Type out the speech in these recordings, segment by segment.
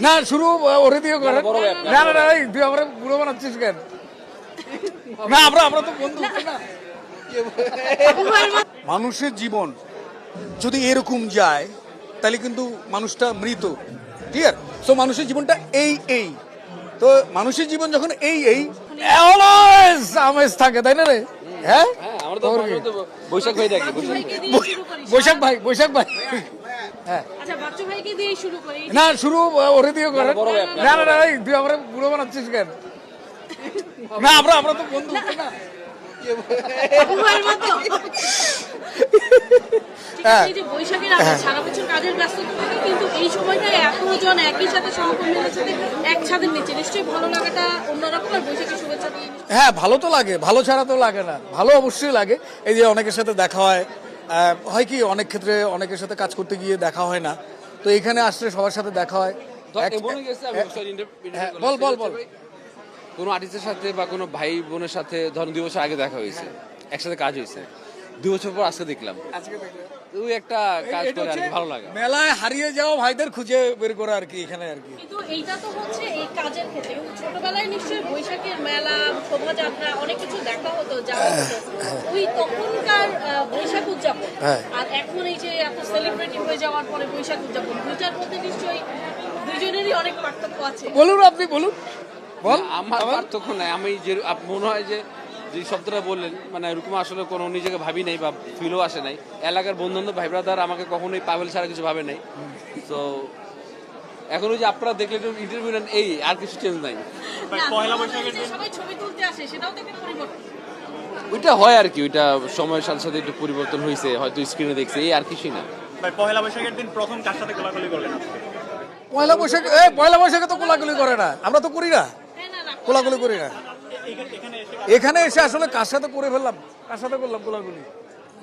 না শুরু ওরে দিয়ে করে না না না তুই আমরা বুড়ো বানাচ্ছিস কেন না আমরা তো বন্ধু না মানুষের জীবন যদি এরকম যায় তাহলে কিন্তু মানুষটা মৃত ক্লিয়ার সো মানুষের জীবনটা এই তো মানুষের জীবন যখন এই অলওয়েজ আমেজ থাকে তাই না রে হ্যাঁ বৈশাখ ভাই দেখি বৈশাখ ভাই হ্যাঁ আচ্ছা বাচ্চু ভাইকে দিয়ে শুরু করি না শুরু ওরে দিয়ে করে না না না তুই আমরা বুড়ো বানাচ্ছিস কেন না আমরা তো বন্ধু না এই যে বৈশাখের আগে সারা বছর কাজের ব্যস্ততা থাকে কিন্তু এই সময়টা এতজন একই সাথে সহকর্মীদের সাথে এক ছাদের নিচে নিশ্চয়ই ভালো লাগাটা অন্যরকম আর বৈশাখের শুভেচ্ছা দিয়ে হ্যাঁ ভালো তো লাগে ভালো ছাড়া তো লাগে না ভালো অবশ্যই লাগে এই যে অনেকের সাথে দেখা হয় হয় কি অনেক ক্ষেত্রে অনেকের সাথে কাজ করতে গিয়ে দেখা হয় না তো এখানে আসলে সবার সাথে দেখা হয় বল কোনো আর্টিস্টের সাথে বা কোনো ভাই বোনের সাথে ধরুন 2 বছর আগে দেখা হয়েছে একসাথে কাজ হয়েছে 2 বছর পর আজকে দেখলাম তুই একটা কাজ করে আর ভালো লাগে মেলায় হারিয়ে যাও ভাইদের খুঁজে বের করে আর কি এখানে আর কি কিন্তু এইটা তো হচ্ছে এই কাজের ক্ষেত্রে ছোটবেলায় নিশ্চয়ই বৈশাখের মেলা শোভাযাত্রা অনেক কিছু দেখা হতো যাওয়া হতো ওই তখনকার বৈশাখ উদযাপন আর এখন এই যে এত সেলিব্রিটি হয়ে যাওয়ার পরে বৈশাখ উদযাপন দুইটার মধ্যে নিশ্চয়ই দুইজনেরই অনেক পার্থক্য আছে বলুন আপনি বলুন বল আমার পার্থক্য নাই আমি যে মনে হয় যে শব্দটা বললেন মানে এরকম আসলে কোনো নিজেকে ভাবি নাই বা ফিলও আসে নাই এলাকার বন্ধু ভাই ব্রাদার আমাকে কখনোই পাগল ছাড়া কিছু ভাবে নাই তো এখন ওই যে আপনারা দেখলে ইন্টারভিউ নেন এই আর কিছু চেঞ্জ নাই পয়লা বৈশাখের দিন সবাই ছবি তুলতে আসে সেটাও তো একটা পরিবর্তন ওইটা হয় আর কি ওইটা সময়ের সাথে সাথে একটু পরিবর্তন হয়েছে হয়তো স্ক্রিনে দেখছে এই আর কিছুই না ভাই পয়লা বৈশাখের দিন প্রথম কার সাথে কোলাকুলি করলেন আজকে পয়লা বৈশাখে তো কোলাকুলি করে না আমরা তো করি না কোলাকুলি করি না এখানে এসে আসলে কার সাথে করে ফেললাম কার সাথে করলাম কোলাকুলি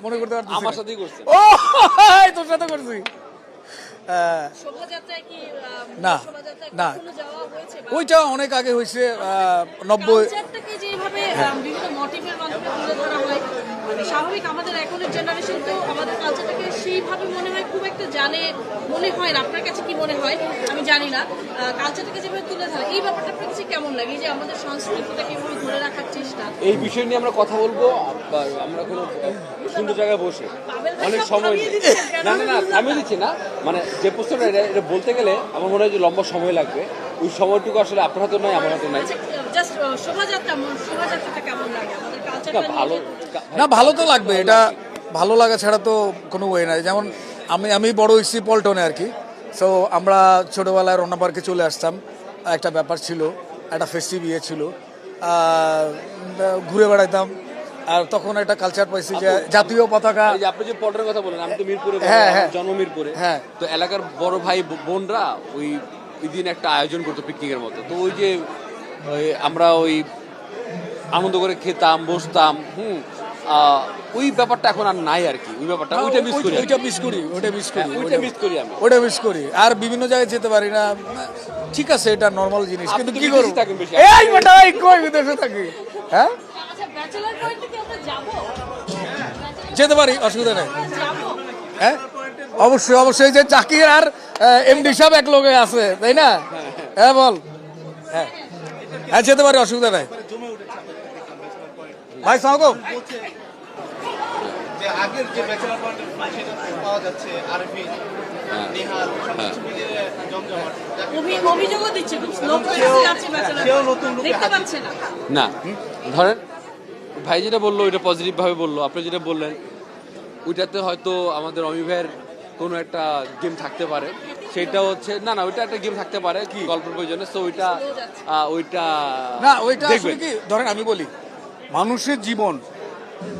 মনে করতে পারছি আমার সাথেই করছে ও তোর সাথে করছি শোভাযাত্রায় কি না না যাওয়া হয়েছে ওইটা অনেক আগে হয়েছে 90 কালচারটাকে যেভাবে বিভিন্ন মোটিভের মাধ্যমে তুলে ধরা হয় মানে স্বাভাবিক আমাদের এখনের জেনারেশন তো আমাদের কালচারটাকে সেইভাবে মনে হয় খুব একটা জানে মনে হয় না আপনার কাছে কি মনে হয় আমি জানি না কালচারটাকে যেভাবে তুলে ধরা এই ব্যাপারটা আপনার কাছে কেমন লাগে যে আমাদের সংস্কৃতিটাকে এভাবে ধরে রাখার চেষ্টা এই বিষয় নিয়ে আমরা কথা বলবো আমরা কোনো সুন্দর জায়গায় বসে অনেক সময় না থামিয়ে দিচ্ছি না মানে যে প্রশ্নটা এটা বলতে গেলে আমার মনে হয় যে লম্বা সময় লাগবে ওই সময়টুকু আসলে আপনার হাতে নয় আমার হাতে নয় জাস্ট শোভাযাত্রাটা কেমন লাগে আমাদের কালচারটা ভালো না ভালো তো লাগবে এটা ভালো লাগা ছাড়া তো কোনো ওয়ে নাই যেমন আমি বড় হয়েছি পল্টনে আর কি সো আমরা ছোটোবেলায় রমনা পার্কে চলে আসতাম একটা ব্যাপার ছিল একটা ফেস্টিভ ইয়ে ছিল ঘুরে বেড়াইতাম আর তখন একটা কালচার পাইছি যে জাতীয় পতাকা আপনি যে পল্টনের কথা বলেন আমি তো মিরপুরে জন্ম মিরপুরে তো এলাকার বড় ভাই বোনরা ওই দিন একটা আয়োজন করতো পিকনিকের মতো তো ওই যে আমরা ওই আনন্দ করে খেতাম বসতাম ওই ব্যাপারটা এখন আর নাই আর কি ওই ব্যাপারটা ওইটা মিস করি আর বিভিন্ন জায়গায় যেতে পারি না ঠিক আছে এটা নরমাল জিনিস কিন্তু কি করব এই বেটা এই কই বিদেশে থাকি হ্যাঁ যেতে পারি অসুবিধা নেই হ্যাঁ অবশ্যই যে জাকির আর এমডি সাহেব এক লগে আছে তাই না হ্যাঁ বল হ্যাঁ যেতে পারি অসুবিধা নাই ভাই সালাম যে আগের যে ব্যাচেলর পয়েন্টের সেটা পাওয়া যাচ্ছে আরবি নিহাল সবকিছু মিলিয়ে জমজমাট অভিযোগও দিচ্ছে লোক আছে ব্যাচেলর নতুন দেখতে পাচ্ছে না ধরেন ভাই যেটা বললো ওইটা পজিটিভ ভাবে বললো আপনি যেটা বললেন ওইটাতে হয়তো আমাদের অমি ভাইয়ের কোনো একটা গেম থাকতে পারে সেটা হচ্ছে না ওইটা একটা গেম থাকতে পারে কি গল্পের প্রয়োজনে সো ওইটা আসলে কি ধরেন আমি বলি মানুষের জীবন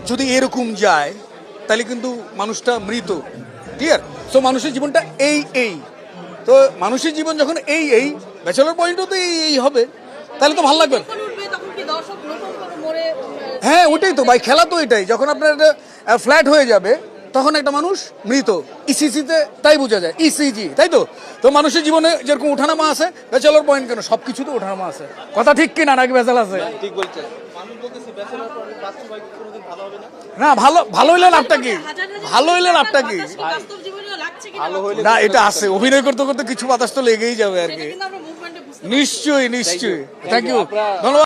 যদি এরকম যায় তাহলে কিন্তু মানুষটা মৃত ক্লিয়ার সো মানুষের জীবনটা এই তো মানুষের জীবন যখন এই ব্যাচেলর পয়েন্টও তো এই হবে তাহলে তো ভালো লাগবে হ্যাঁ ওইটাই তো ভাই খেলা তো এটাই যখন আপনার ফ্ল্যাট হয়ে যাবে তখন একটা মানুষ মৃত ইসিসিতে তাই বোঝা যায় ইসিজি তাই তো মানুষের জীবনে যেরকম ওঠানামা আছে ব্যাচেলর পয়েন্ট কেন সবকিছুতে ওঠানামা আছে কথা ঠিক কিনা নাকি ব্যাচেল আছে ঠিক বলছেন না ভালো হইলে লাভটা কি ভালো হইলে লাভটা কি থাকছে কিনা ভালো হইলে না এটা আছে, অভিনয় করতে করতে কিছু বাতাস তো লেগেই যাবে আর সেটা কি। কিন্তু আমরা মুভমেন্টে বুঝতে নিশ্চয়ই নিশ্চয়ই, Thank you. থ্যাংক ইউ, আপনারা- ধন্যবাদ।